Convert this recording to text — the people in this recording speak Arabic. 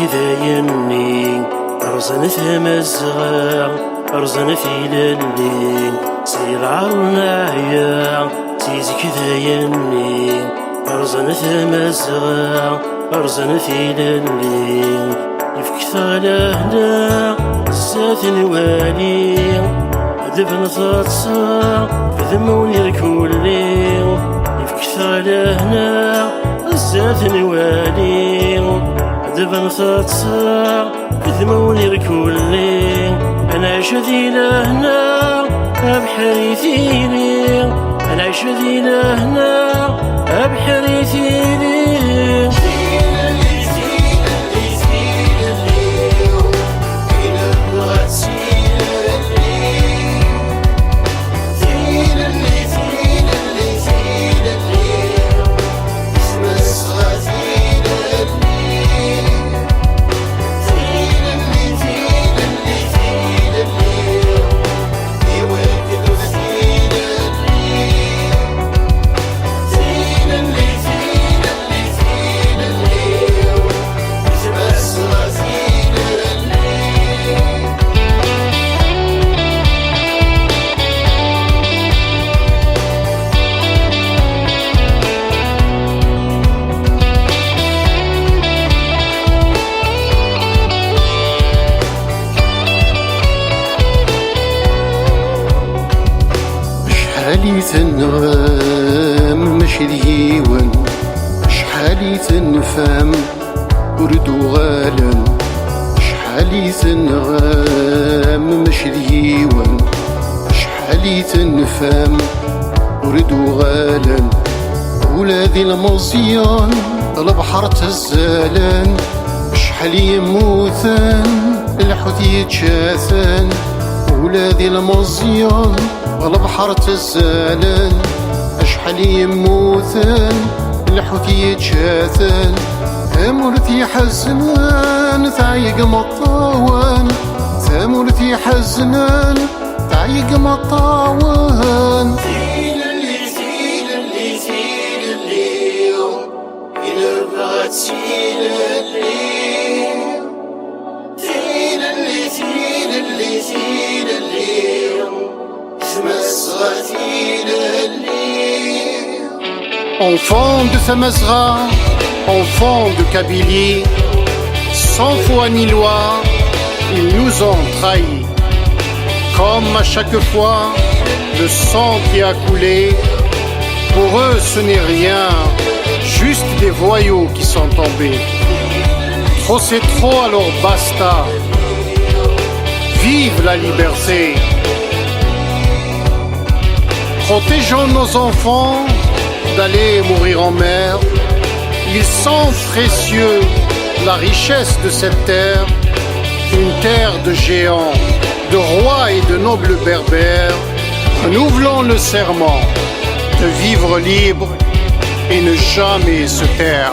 كذا يني أرزن في مزغة أرزن في للي سير عرنايا تيزي كذا يني أرزن في مزغة أرزن في للي يفك ثالهنا الزات نوالي ذبن ثاتصا ذمون يركولي يفك ثالهنا الزات نوالي ذبن ثاتصا ذمون يركولي أنا عيش ذي لهنا أبحري ثيري أنا عيش ذي لهنا أبحري ثيري شحالي تنغام ماشي ديوان شحالي تنفهم وردو غالا شحالي تنغام ماشي ديوان شحالي تنفهم وردو غالا ولادي المزيان البحر تزالان شحال يموتان الحوت يتشاثان ولادي المزيان البحر تزالان شحال يموتان الحوت يتشاثان ثمرتي حزنان تعيق مطاوان ثمرتي حزنان تعيق مطاوان Enfant de Samazra, enfant de Kabylie, sans foi ni loi, ils nous ont trahis. Comme à chaque fois, le sang qui a coulé, pour eux ce n'est rien, juste des voyous qui sont tombés. Trop c'est trop, alors basta. Vive la liberté. Protégeons nos enfants d'aller mourir en mer. Ils sont précieux, la richesse de cette terre, une terre de géants, de rois et de nobles berbères. Renouvelons le serment de vivre libre et ne jamais se taire.